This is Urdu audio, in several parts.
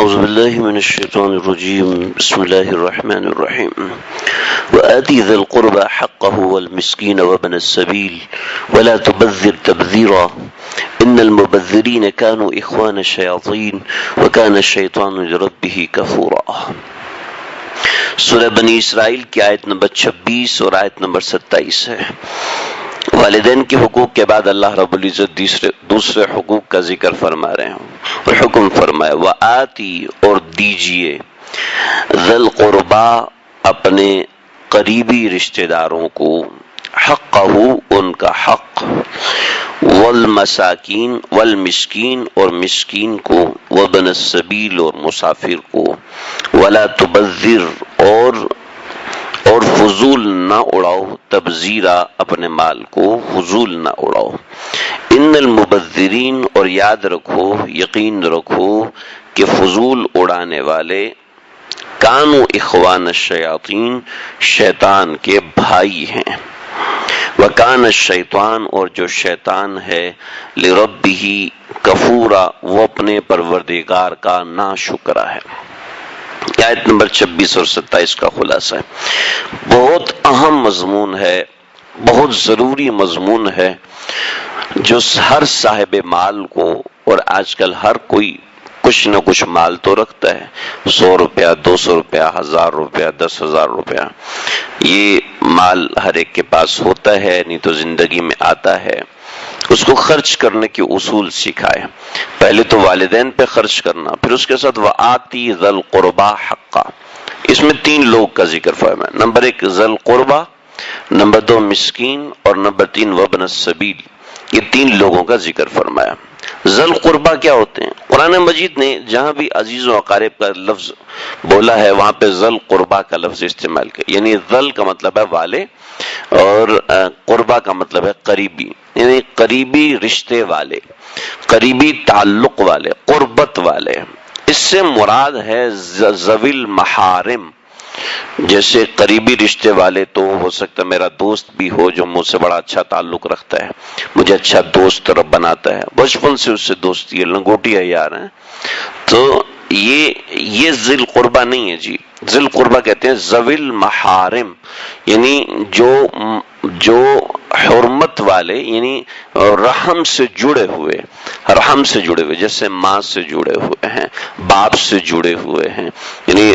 أعوذ بالله من الشيطان الرجيم بسم الله الرحمن الرحيم وآت ذا القربى حقه والمسكين وابن السبيل ولا تبذر تبذيرا إن المبذرين كانوا إخوان الشياطين وكان الشيطان لربه كفورا۔ سورہ بنی اسرائیل کی آیت نمبر 26 اور آیت نمبر 27 ہے۔ والدین کے حقوق کے بعد اللہ رب العزت دوسرے حقوق کا ذکر فرما رہے ہیں اور حکم فرمائے وآتی اور دیجئے ذی القربا اپنے قریبی رشتہ داروں کو حقہ ان کا حق والمساکین والمسکین اور مسکین کو وابن السبیل اور مسافر کو ولا تبذر اور فضول نہ اڑاؤ تبذیرا اپنے مال کو فضول نہ اڑاؤ۔ ان المبذرین اور یاد رکھو یقین رکھو کہ فضول اڑانے والے کانوا اخوان الشیاطین شیطان کے بھائی ہیں۔ وکان الشیطان اور جو شیطان ہے لربہ کفورا وہ اپنے پروردگار کا ناشکرا ہے۔ آیت نمبر 26 اور 27 کا خلاصہ ہے۔ بہت اہم مضمون ہے، بہت ضروری مضمون ہے جو ہر صاحب مال کو، اور آج کل ہر کوئی کچھ نہ کچھ مال تو رکھتا ہے، 100 روپیہ 200 روپیہ 1000 روپیہ 10,000 روپیہ، یہ مال ہر ایک کے پاس ہوتا ہے، نہیں تو زندگی میں آتا ہے۔ اس کو خرچ کرنے کے اصول سکھائے، پہلے تو والدین پہ خرچ کرنا، پھر اس کے ساتھ وآتی ذی القربا حقا، اس میں 3 لوگ کا ذکر فرمایا۔ نمبر 1 ذی القربا، نمبر 2 مسکین اور نمبر 3 وابن السبیل، یہ 3 لوگوں کا ذکر فرمایا۔ ذی القربا کیا ہوتے ہیں؟ قرآن مجید نے جہاں بھی عزیز و اقارب کا لفظ بولا ہے وہاں پہ ذی القربا کا لفظ استعمال کیا، یعنی ذل کا مطلب ہے والے اور قربا کا مطلب ہے قریبی، یعنی قریبی رشتے والے، قریبی تعلق والے، قربت والے۔ اس سے مراد ہے ذوی المحارم، جیسے قریبی رشتے والے تو ہو سکتا ہے میرا دوست بھی ہو جو مجھ سے بڑا اچھا تعلق رکھتا ہے، مجھے اچھا دوست بناتا ہے، بچپن سے اس سے دوستی ہے، لنگوٹیا یار ہیں، تو یہ ذی القربا نہیں ہے جی۔ ذی القربا کہتے ہیں ذوی المحارم، یعنی جو حرمت والے، یعنی رحم سے جڑے ہوئے، جیسے ماں سے جڑے ہوئے ہیں، باپ سے جڑے ہوئے ہیں، یعنی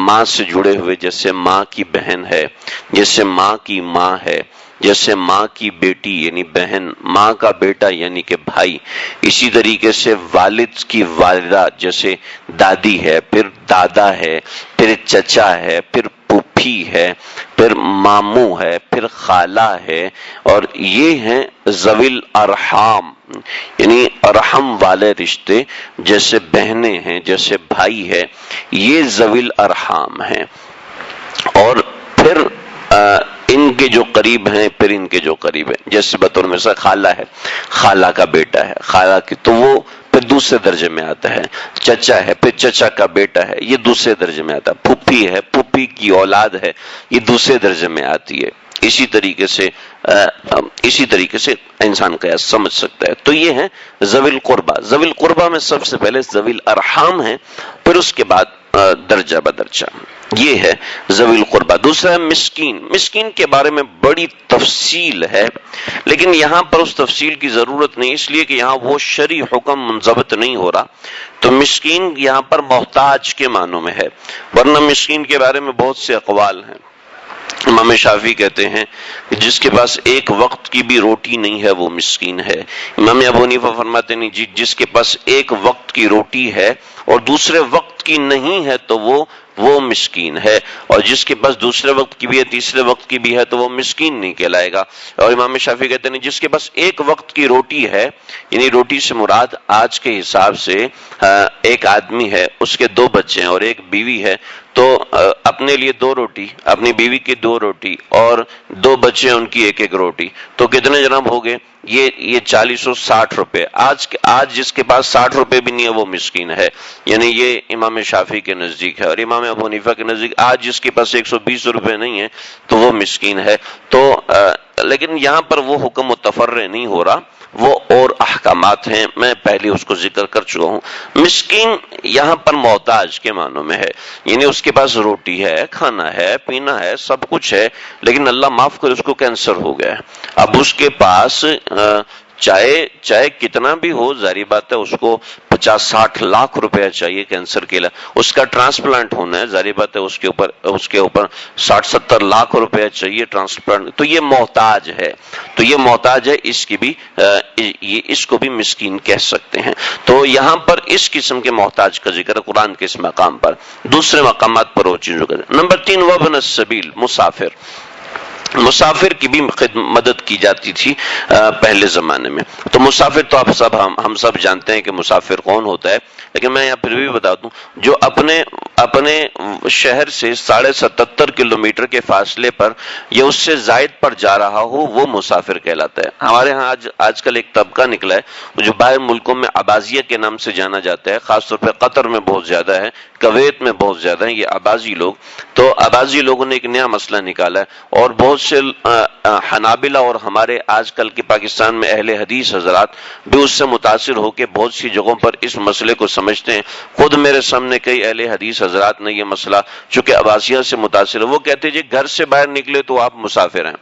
ماں سے جڑے ہوئے، جیسے ماں کی بہن ہے، جیسے ماں کی ماں ہے، جیسے ماں کی بیٹی یعنی بہن، ماں کا بیٹا یعنی کہ بھائی، اسی طریقے سے والد کی والدہ جیسے دادی ہے، پھر دادا ہے، پھر چچا ہے، پھر پھوپھی ہے، پھر ماموں ہے، پھر خالہ ہے، اور یہ ہیں ذوی الارحام، یعنی ارحم والے رشتے، جیسے بہنیں ہیں، جیسے بھائی ہے، یہ ذوی الارحام ہیں۔ اور پھر ان کے جو قریب ہیں، پھر ان کے جو قریب ہیں، جیسے بطور مثال خالہ ہے، خالہ کا بیٹا ہے، خالہ کی تو وہ پھر دوسرے درجے میں آتا ہے، چچا ہے، پھر چچا کا بیٹا ہے، یہ دوسرے درجے میں آتا ہے، پھوپھی ہے، پھوپھی کی اولاد ہے، یہ دوسرے درجے میں آتی ہے۔ اسی طریقے سے انسان قیاس سمجھ سکتا ہے۔ تو یہ ہے ذوی القربا۔ ذوی القربا میں سب سے پہلے ذوی الارحام ہے، پھر اس کے بعد درجہ بدرجہ، یہ ہے ذوی القربا۔ دوسرا ہے مسکین۔ مسکین کے بارے میں بڑی تفصیل ہے، لیکن یہاں پر اس تفصیل کی ضرورت نہیں، اس لیے کہ یہاں وہ شرعی حکم منضبط نہیں ہو رہا، تو مسکین یہاں پر محتاج کے معنوں میں ہے، ورنہ مسکین کے بارے میں بہت سے اقوال ہیں۔ امام شافعی کہتے ہیں کہ جس کے پاس ایک وقت کی بھی روٹی نہیں ہے وہ مسکین ہے۔ امام ابو حنیفہ فرماتے ہیں جی جس کے پاس ایک وقت کی روٹی ہے اور دوسرے وقت کی نہیں ہے تو وہ مسکین ہے، اور جس کے پاس دوسرے وقت کی بھی ہے تیسرے وقت کی بھی ہے تو وہ مسکین نہیں کہلائے گا۔ اور امام شافعی کہتے ہیں جس کے پاس ایک وقت کی روٹی ہے، یعنی روٹی سے مراد آج کے حساب سے ایک آدمی ہے، اس کے 2 بچے ہیں اور ایک بیوی ہے، تو اپنے لیے 2 روٹی، اپنی بیوی کی 2 روٹی اور 2 بچے ہیں ان کی ایک روٹی، تو کتنے جناب ہو گئے؟ یہ 4060 روپے۔ آج جس کے پاس 60 روپے بھی نہیں ہے وہ مسکین ہے، یعنی یہ امام شافعی کے نزدیک ہے۔ اور امام ابو حنیفہ کے نزدیک آج جس کے پاس 120 روپے نہیں ہے تو وہ مسکین ہے۔ تو لیکن یہاں پر وہ حکم متفرع نہیں ہو رہا، وہ اور احکامات ہیں، میں پہلے اس کو ذکر کر چکا ہوں۔ مسکین یہاں پر محتاج کے معنوں میں ہے، یعنی اس کے پاس روٹی ہے، کھانا ہے، پینا ہے، سب کچھ ہے، لیکن اللہ معاف کرے اس کو کینسر ہو گیا ہے۔ اب اس کے پاس چاہے کتنا بھی ہو، ظاہری بات ہے اس کو 50-60 لاکھ روپیہ چاہیے کینسر کے علاج، اس کا ٹرانسپلانٹ ہونا ہے، ظاہری بات ہے اس کے اوپر 60-70 لاکھ روپیہ چاہیے ٹرانسپلانٹ، تو یہ محتاج ہے، تو یہ محتاج ہے، اس کی بھی اس کو بھی مسکین کہہ سکتے ہیں۔ تو یہاں پر اس قسم کے محتاج کا ذکر ہے قرآن کے اس مقام پر، دوسرے مقامات پر وہ چیزوں کا۔ نمبر 3، وابن السبیل، مسافر، مسافر کی بھی مدد کی جاتی تھی پہلے زمانے میں۔ تو مسافر تو آپ سب ہم سب جانتے ہیں کہ مسافر کون ہوتا ہے، لیکن میں یہاں پھر بھی بتا دوں، جو اپنے شہر سے 77.5 کلومیٹر کے فاصلے پر یا اس سے زائد پر جا رہا ہو، وہ مسافر کہلاتا ہے۔ ہمارے ہاں آج کل ایک طبقہ نکلا ہے جو باہر ملکوں میں عبازیہ کے نام سے جانا جاتا ہے، خاص طور پہ قطر میں بہت زیادہ ہے، کویت میں بہت زیادہ ہیں یہ عبازی لوگ۔ تو عبازی لوگوں نے ایک نیا مسئلہ نکالا ہے، اور بہت سے حنابلہ اور ہمارے آج کل کے پاکستان میں اہل حدیث حضرات بھی اس سے متاثر ہو کے بہت سی جگہوں پر اس مسئلے کو سمجھتے ہیں۔ خود میرے سامنے کئی اہل حدیث حضرات نے یہ مسئلہ چونکہ عباسیہ سے متاثر ہے، وہ کہتے ہیں جی گھر سے باہر نکلے تو آپ مسافر ہیں،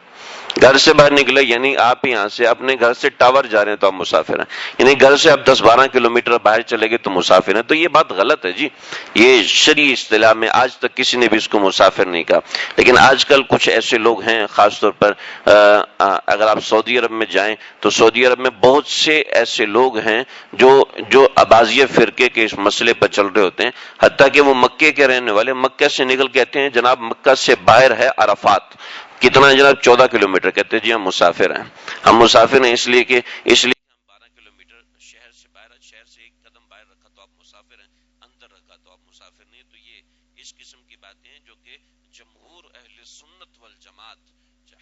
گھر سے باہر نکلے یعنی آپ یہاں سے اپنے گھر سے ٹاور جا رہے ہیں تو آپ مسافر ہیں، یعنی گھر سے آپ 10-12 کلومیٹر باہر چلے گئے تو مسافر ہیں۔ تو یہ بات غلط ہے جی، یہ شرعی اصطلاح میں آج تک کسی نے بھی اس کو مسافر نہیں کہا، لیکن آج کل کچھ ایسے لوگ ہیں، خاص طور پر اگر آپ سعودی عرب میں جائیں تو سعودی عرب میں بہت سے ایسے لوگ ہیں جو عبازیہ فرقے کے اس مسئلے پر چل رہے ہوتے ہیں، حتیٰ کہ وہ مکے کے رہنے والے مکہ سے نکل کہتے ہیں جناب مکہ سے باہر ہے عرفات، کتنا ہے جناب 14 کلومیٹر، کہتے ہیں جی ہم مسافر ہیں، ہم مسافر ہیں اس لیے ہم 12 کلومیٹر شہر سے باہر، شہر سے ایک قدم باہر رکھا تو آپ مسافر ہیں، اندر رکھا تو آپ مسافر نہیں۔ تو یہ اس قسم کی باتیں ہیں جو کہ جمہور اہل سنت والجماعت،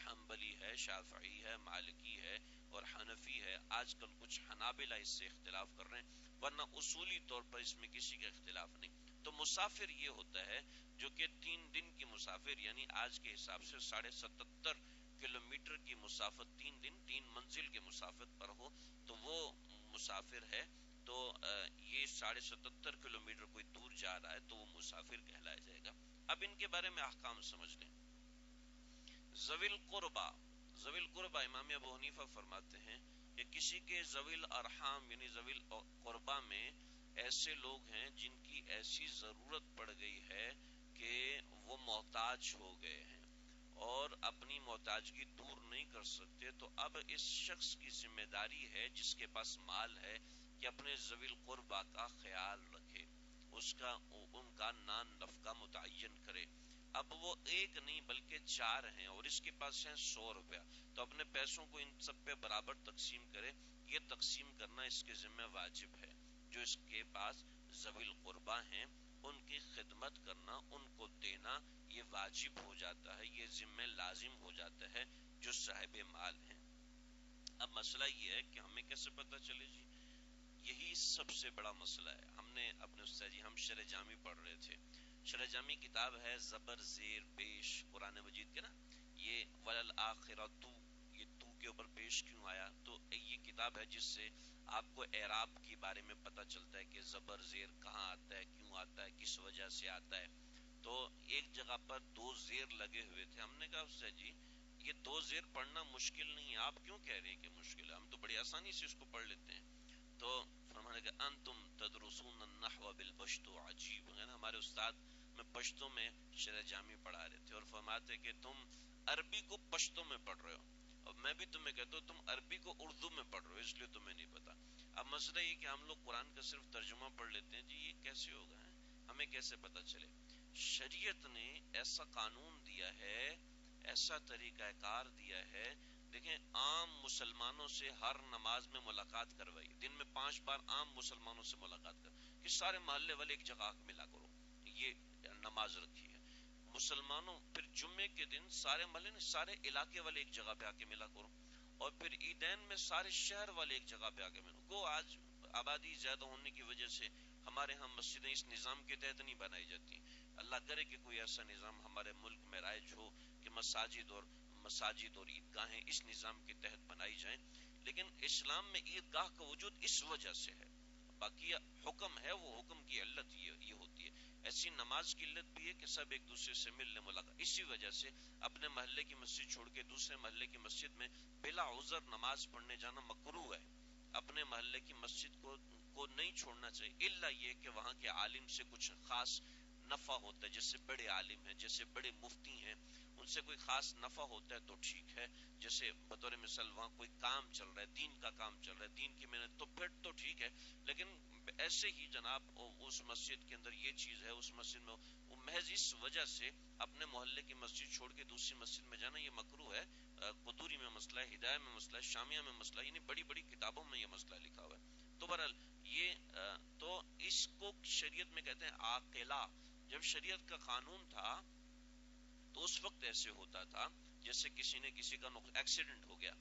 حنبلی ہے، شافعی ہے، مالکی ہے اور حنفی ہے، آج کل کچھ حنابلہ اس سے اختلاف کر رہے ہیں، ورنہ اصولی طور پر اس میں کسی کا اختلاف نہیں۔ تو مسافر یہ ہوتا ہے جو کہ 3 دن کی مسافر، یعنی آج کے حساب سے 77.5 کلومیٹر کی مسافت 3 دن 3 منزل کے مسافت پر ہو تو وہ مسافر ہے۔ تو یہ 77.5 کلومیٹر کوئی دور جا رہا ہے تو وہ مسافر کہلایا جائے گا۔ اب ان کے بارے میں احکام سمجھ لیں۔ ذوی القربہ، ذوی القربہ امام ابو حنیفہ فرماتے ہیں کہ کسی کے ذوی الارحام یعنی ذوی القربہ میں ایسے لوگ ہیں جن کی ایسی ضرورت پڑ گئی ہے کہ وہ محتاج ہو گئے ہیں اور اپنی محتاجگی دور نہیں کر سکتے، تو اب اس شخص کی ذمہ داری ہے جس کے پاس مال ہے کہ اپنے ذوی القربہ کا خیال رکھے، ان کا نان نفقہ متعین کرے۔ اب وہ ایک نہیں بلکہ 4 ہیں اور اس کے پاس ہیں 100 روپیہ، تو اپنے پیسوں کو ان سب پہ برابر تقسیم کرے۔ یہ تقسیم کرنا اس کے ذمہ واجب ہے، جو اس کے پاس ذوی القربہ ہیں ان کی خدمت کرنا، ان کو دینا، یہ واجب ہو جاتا ہے، یہ ذمہ لازم ہو جاتا ہے جو صاحب مال ہیں۔ اب مسئلہ یہ ہے کہ ہمیں کیسے پتہ چلے جی، یہی سب سے بڑا مسئلہ ہے۔ ہم نے اپنے استاد جی، ہم شرح جامی پڑھ رہے تھے، شرح جامی کتاب ہے زبر زیر پیش قرآن مجید کے نا، یہ وللآخرۃ، یہ تو کے اوپر پیش کیوں آیا؟ تو یہ کتاب ہے جس سے آپ کو اعراب کے بارے میں پتہ چلتا ہے کہ زبر زیر کہاں آتا ہے، کیوں آتا ہے، کس وجہ سے آتا ہے۔ تو ایک جگہ پر 2 زیر لگے ہوئے تھے، ہم نے کہا استاد جی یہ 2 زیر پڑھنا مشکل نہیں ہے، آپ کیوں کہہ رہے ہیں کہ مشکل ہے، ہم تو بڑی آسانی سے اس کو پڑھ لیتے ہیں۔ تو فرمانے کہ انتم تدرسون النحو بالپشتو عجیب ہے نا، ہمارے استاد میں پشتو میں شرح جامی پڑھا رہے تھے اور فرماتے کہ تم عربی کو پشتو میں پڑھ رہے ہو، اور میں بھی تمہیں کہتا ہوں تم عربی کو اردو میں پڑھ رہے ہو، اس لیے تمہیں نہیں پتا۔ اب مسئلہ یہ کہ ہم لوگ قرآن کا صرف ترجمہ پڑھ لیتے ہیں، جی یہ کیسے ہوگا ہے؟ ہمیں کیسے پتا چلے؟ شریعت نے ایسا قانون دیا ہے، ایسا طریقہ کار دیا ہے، دیکھیں عام مسلمانوں سے ہر نماز میں ملاقات کروائی، دن میں 5 بار عام مسلمانوں سے ملاقات کر کہ سارے محلے والے ایک جگہ ملا کرو، یہ نماز رکھی ہے۔ مسلمانوں پھر جمعے کے دن سارے محلے نے سارے علاقے والے ایک جگہ پہ آ کے ملا کرو، اور پھر عیدین میں سارے شہر والے ایک جگہ پہ آ کے ملا کو۔ آج آبادی زیادہ ہونے کی وجہ سے ہمارے ہاں مسجدیں اس نظام کے تحت نہیں بنائی جاتی، اللہ کرے کہ کوئی ایسا نظام ہمارے ملک میں رائج ہو کہ مساجد اور عیدگاہیں اس نظام کے تحت بنائی جائیں، لیکن اسلام میں عیدگاہ کا وجود اس وجہ سے ہے، باقی حکم ہے، وہ حکم کی علت یہ ہوتی ہے. ایسی نماز کی علت بھی ہے کہ سب ایک دوسرے سے ملنے ملاقات. اسی وجہ سے اپنے محلے کی مسجد چھوڑ کے دوسرے محلے کی مسجد میں بلا عذر نماز پڑھنے جانا مکروہ ہے. اپنے محلے کی مسجد کو نہیں چھوڑنا چاہیے، الا یہ کہ وہاں کے عالم سے کچھ خاص نفع ہوتا ہے، جیسے بڑے عالم ہیں، جیسے بڑے مفتی ہیں، ان سے کوئی خاص نفع ہوتا ہے تو ٹھیک ہے. جیسے بطور مثال وہاں کوئی کام چل رہا ہے، دین کا کام چل رہا ہے، دین کی محنت، تو پھر تو ٹھیک ہے. لیکن ایسے ہی جناب اس مسجد کے اندر یہ چیز ہے، اس مسجد میں وہ محض اس وجہ سے اپنے محلے کی مسجد چھوڑ کے دوسری مسجد میں جانا یہ مکروہ ہے. قدوری میں مسئلہ ہے، ہدایہ میں مسئلہ ہے، شامیہ میں مسئلہ ہے، یعنی بڑی بڑی کتابوں میں یہ مسئلہ لکھا ہوا ہے. تو بہرحال یہ تو اس کو شریعت میں کہتے ہیں عاقلہ. جب شریعت کا قانون تھا تو اس وقت ایسے ہوتا تھا جیسے کسی نے کسی کا ایکسیڈنٹ ہو گیا،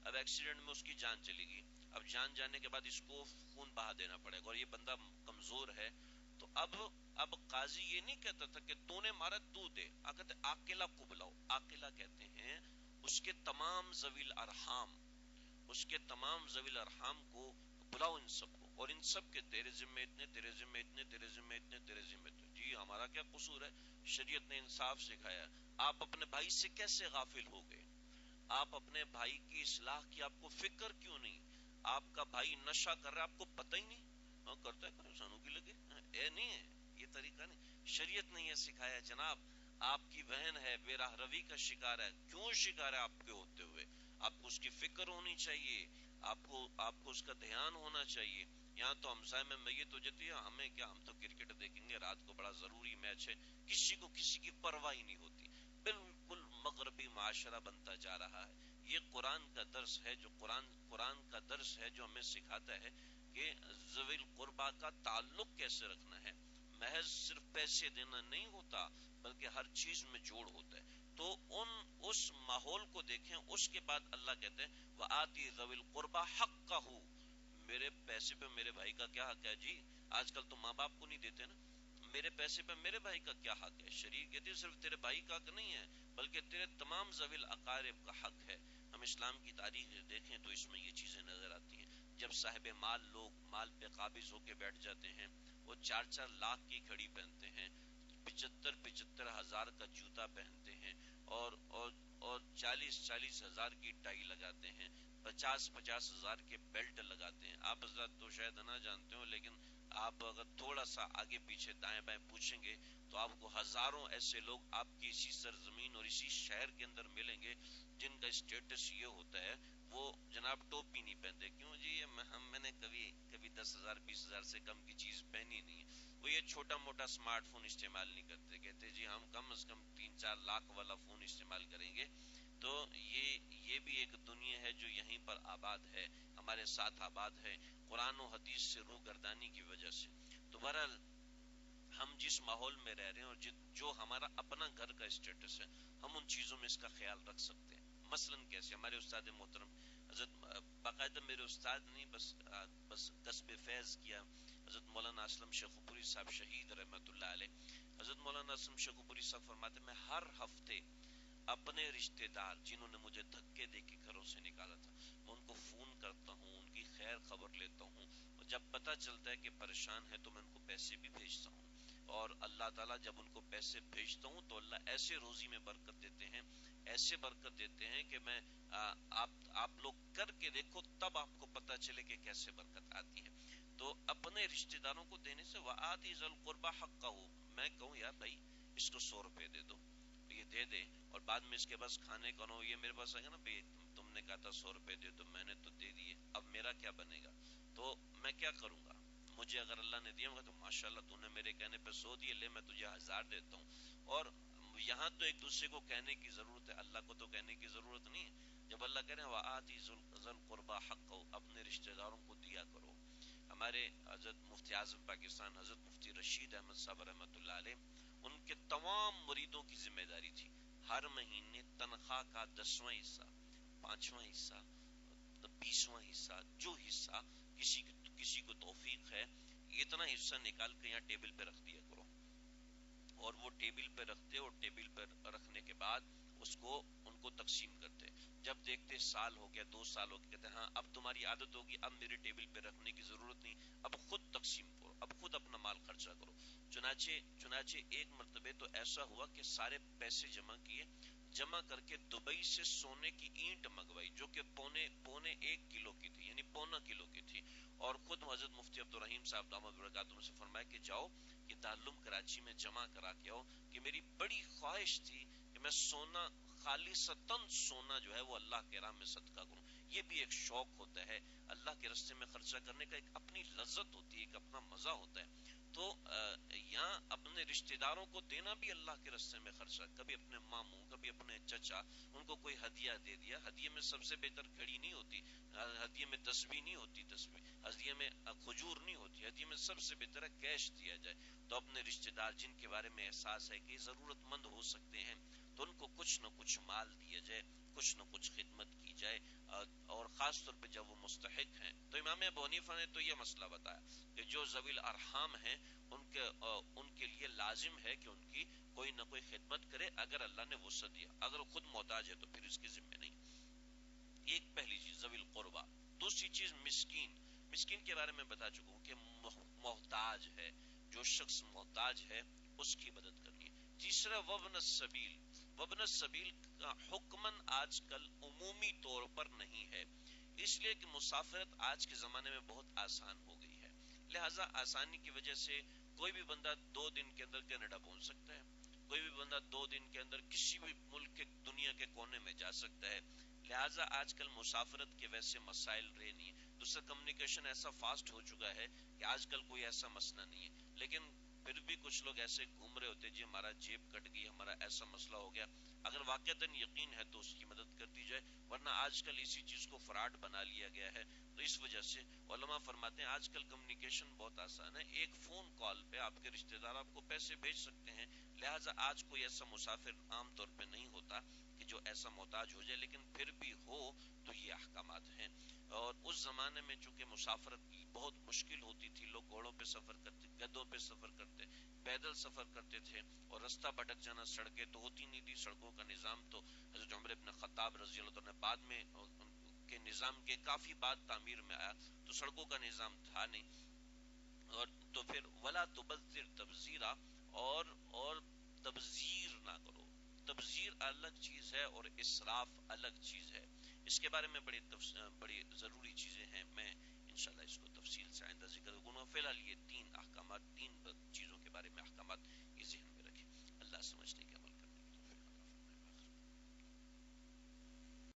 اب ایکسیڈنٹ میں اس کی جان چلی گئی، اب جان جانے کے بعد اس کو خون بہا دینا پڑے گا اور یہ بندہ کمزور ہے. تو اب قاضی یہ نہیں کہتا تھا کہ تو نے مارا تو دے، کہتے عاقلہ کو بلاؤ. عاقلہ کہتے ہیں اس کے تمام ذوی الارحام، اس کے تمام ذوی الارحام کو بلاؤ، ان سب کو، اور ان سب کے تیرے ذمے اتنے، تیرے ذمے اتنے، تیرے ذمے اتنے، تیرے ذمے اتنے. جی ہمارا کیا قصور ہے؟ شریعت نے انصاف سکھایا. آپ اپنے بھائی سے کیسے غافل ہو گئے؟ آپ اپنے بھائی کی اصلاح کی آپ کو فکر کیوں نہیں؟ آپ کا بھائی نشہ کر رہا ہے، آپ کو پتہ ہی نہیں؟ کرتا ہے پریشانوں کی لگے، اے نہیں ہے یہ طریقہ نہیں. شریعت نے یہ سکھایا جناب آپ کی بہن ہے، بے راہ روی کا شکار ہے، کیوں شکار ہے آپ کے ہوتے ہوئے؟ آپ کو اس کی فکر ہونی چاہیے، آپ کو اس کا دھیان ہونا چاہیے. یہاں تو ہمسائے میں میت ہو جاتی ہے، ہمیں کیا، ہم تو کرکٹ دیکھیں گے رات کو، بڑا ضروری میچ ہے، کسی کو کسی کی پرواہ ہی نہیں ہوتی. بالکل مغربی معاشرہ بنتا جا رہا ہے. یہ قرآن کا درس ہے، جو قرآن کا درس ہے جو ہمیں سکھاتا ہے کہ ذوی القربا کا تعلق کیسے رکھنا ہے. محض صرف پیسے دینا نہیں ہوتا بلکہ ہر چیز میں جوڑ ہوتا ہے. تو اس ماحول کو دیکھیں. اس کے بعد اللہ کہتے ہیں وَآتِ ذوی القربا حقہ، میرے پیسے پہ میرے بھائی کا کیا حق ہے؟ جی آج کل تو ماں باپ کو نہیں دیتے نا، میرے پیسے پہ میرے بھائی کا کیا حق ہے؟ شریعت کہتی ہے صرف تیرے بھائی کا حق نہیں ہے بلکہ تیرے تمام ذوی الاقارب کا حق ہے. ہم اسلام کی تاریخ دیکھیں تو اس میں یہ چیزیں نظر آتی ہیں. جب صاحب مال لوگ مال پہ قابض ہو کے بیٹھ جاتے ہیں، وہ 4-4 لاکھ کی گھڑی پہنتے ہیں، 75-75 ہزار کا جوتا پہنتے ہیں، اور 40-40 ہزار کی ٹائی لگاتے ہیں، 50-50 ہزار کے بیلٹ لگاتے ہیں. آپ حضرات تو شاید نہ جانتے ہو، لیکن آپ اگر تھوڑا سا آگے پیچھے دائیں بائیں پوچھیں گے تو آپ کو ہزاروں ایسے لوگ آپ کی اسی سرزمین اور اسی شہر کے اندر ملیں گے جن کا اسٹیٹس یہ ہوتا ہے وہ جناب ٹوپی نہیں پہنتے. کیوں جی؟ میں نے کبھی 10,000 20,000 سے کم کی چیز پہنی نہیں ہے. وہ یہ چھوٹا موٹا اسمارٹ فون استعمال نہیں کرتے، کہتے جی ہم کم از کم 3-4 لاکھ والا فون استعمال کریں گے. تو یہ بھی ایک دنیا ہے جو یہیں پر آباد ہے، ہمارے ساتھ آباد ہے، قرآن و حدیث سے روگردانی کی وجہ سے. تو بہرحال ہم جس ماحول میں رہ رہے ہیں اور جو ہمارا اپنا گھر کا اسٹیٹس ہے، ہم ان چیزوں میں اس کا خیال رکھ سکتے ہیں. مثلا کیسے؟ ہمارے استاد محترم حضرت، باقاعدہ میرے استاد نہیں، بس کسب فیض کیا، حضرت مولانا اسلم شیخو پوری صاحب شہید رحمت اللہ علیہ. حضرت مولانا اسلم شیخو پوری صاحب فرماتے میں ہر ہفتے اپنے رشتہ دار جنہوں نے مجھے دھکے دے کے گھروں سے نکالا تھا، میں ان کو فون کرتا ہوں، ان کی خیر خبر لیتا ہوں، اور جب پتہ چلتا ہے کہ پریشان ہے تو میں ان کو پیسے بھی بھیجتا ہوں. اور اللہ تعالیٰ جب ان کو پیسے بھیجتا ہوں تو اللہ ایسے روزی میں برکت دیتے ہیں، ایسے برکت دیتے ہیں کہ میں آپ لوگ کر کے دیکھو تب آپ کو پتہ چلے کہ کیسے برکت آتی ہے. تو اپنے رشتہ داروں کو دینے سے وآتی ذی القربى حقہ، میں کہوں یار بھائی اس کو 100 روپے دے دو، یہ دے دے، اور بعد میں اس کے پاس کھانے کا نہ ہو، یہ میرے پاس آئے گا نا بھائی تم نے کہا تھا 100 روپے دے دو، میں نے تو دے دیے، اب میرا کیا بنے گا؟ تو میں کیا کروں گا؟ مجھے اگر اللہ نے دیا ہوگا تو ماشاءاللہ تو نے میرے کہنے پہ 100 دیے، لے میں تجھے 1000 دیتا ہوں. اور یہاں تو ایک دوسرے کو کہنے کی ضرورت ہے، اللہ کو تو کہنے کی ضرورت نہیں ہے. جب اللہ کہہ رہے ہیں وآتی ذی القربى حقہ، اپنے رشتہ داروں کو دیا کرو. ہمارے حضرت مفتی اعظم پاکستان حضرت مفتی رشید احمد صاحب رحمۃ اللہ علیہ، ان کے تمام مریدوں کی ذمہ داری تھی ہر مہینے تنخواہ کا 10واں حصہ، 5واں حصہ، 20واں حصہ، جو حصہ کسی کو توفیق ہے اتنا حصہ نکال کے یہاں ٹیبل پہ رکھ دیا کرو. اور وہ ٹیبل پہ رکھتے، اور ٹیبل پہ رکھنے کے بعد اس کو ان کو تقسیم کرتے. جب دیکھتے سال ہو گیا 2 سال ہو گیا کہتے ہاں اب تمہاری عادت ہوگی, اب میری ٹیبل پہ رکھنے کی ضرورت نہیں, اب خود تقسیم کرو, اب خود اپنا مال خرچہ کرو. چنانچہ ایک مرتبہ تو ایسا ہوا کہ سارے پیسے جمع کیے, جمع کر کے دبئی سے سونے کی اینٹ منگوائی جو کہ پونے 1 کلو کی تھی, یعنی پونا کلو کی تھی, اور خود حضرت مفتی عبدالرحیم صاحب دامت برکاتہ سے فرمایا کہ جاؤ کہ دارالعلوم کراچی میں جمع کرا کے آؤ, کہ میری بڑی خواہش تھی کہ میں سونا خالصتاً سونا جو ہے وہ اللہ کے راہ میں صدقہ کروں. یہ بھی ایک شوق ہوتا ہے, اللہ کے راستے میں خرچہ کرنے کا ایک اپنی لذت ہوتی ہے, ایک اپنا مزہ ہوتا ہے. تو یہاں اپنے رشتہ داروں کو دینا بھی اللہ کے راستے میں خرچہ, کبھی اپنے ماموں, کبھی اپنے چچا, ان کو کوئی ہدیہ دے دیا. ہدیے میں سب سے بہتر گھڑی نہیں ہوتی, ہدیے میں تسبیح نہیں ہوتی, ہدیے میں کھجور نہیں ہوتی, ہدیے میں سب سے بہتر ہے کیش دیا جائے. تو اپنے رشتہ دار جن کے بارے میں احساس ہے کہ ضرورت مند ہو سکتے ہیں تو ان کو کچھ نہ کچھ مال دیا جائے, کچھ نہ کچھ خدمت کی جائے, اور خاص طور پہ جب وہ مستحق ہیں. تو امام ابو حنیفہ نے تو یہ مسئلہ بتایا کہ جو ذوی الارحام ہیں ان کے لیے لازم ہے کہ ان کی کوئی نہ کوئی خدمت کرے اگر اللہ نے وسعت دیا. اگر خود محتاج ہے تو پھر اس کے ذمہ نہیں. ایک پہلی چیز ذوی القربا. دوسری چیز مسکین کے بارے میں بتا چکا ہوں کہ محتاج ہے, جو شخص محتاج ہے اس کی مدد کرنی ہے. تیسرا وابن السبیل کا حکمن آج کل عمومی طور پر نہیں ہے, اس لیے کہ مسافرت آج کے زمانے میں بہت آسان ہو گئی ہے. لہذا آسانی کی وجہ سے کوئی بھی بندہ 2 دن کے اندر کینیڈا پہنچ سکتا ہے, کوئی بھی بندہ 2 دن کے اندر کسی بھی ملک کے دنیا کے کونے میں جا سکتا ہے. لہٰذا آج کل مسافرت کے ویسے مسائل رہے نہیں. دوسرا کمیونیکیشن ایسا فاسٹ ہو چکا ہے کہ آج کل کوئی ایسا مسئلہ نہیں ہے. لیکن پھر بھی کچھ لوگ ایسے گھوم رہے ہوتے جی ہمارا جیب کٹ گئی, ہمارا ایسا مسئلہ ہو گیا. اگر واقعتاً یقین ہے تو اس کی مدد کر دی جائے, ورنہ آج کل اسی چیز کو فراڈ بنا لیا گیا ہے. تو اس وجہ سے علماء فرماتے ہیں آج کل کمیونیکیشن بہت آسان ہے, ایک فون کال پہ آپ کے رشتہ دار آپ کو پیسے بھیج سکتے ہیں. لہٰذا آج کوئی ایسا مسافر عام طور پہ نہیں ہوتا کہ جو ایسا محتاج ہو جائے, لیکن پھر بھی ہو تو یہ احکامات ہیں. اور اس زمانے میں چونکہ مسافرت کی بہت مشکل ہوتی تھی, لوگ گھوڑوں پہ سفر کرتے, گدوں پہ سفر کرتے, پیدل سفر کرتے تھے, اور رستہ بھٹک جانا, سڑکیں تو ہوتی نہیں تھی. سڑکوں کا نظام تو حضرت عمر بن خطاب رضی اللہ عنہ نے بعد میں کے نظام کے کافی بعد تعمیر میں آیا, تو سڑکوں کا نظام تھا نہیں. اور تو پھر ولا تبذر تبذیرا, اور تبذیر نہ کرو. تبذیر الگ چیز ہے اور اسراف الگ چیز ہے. اس کے بارے میں بڑی ضروری چیزیں ہیں, میں انشاءاللہ اس کو تفصیل سے آئندہ ذکر کروں. فی الحال یہ 3 احکامات, 3 چیزوں کے بارے میں احکامات یہ ذہن میں رکھیں. اللہ سمجھنے کے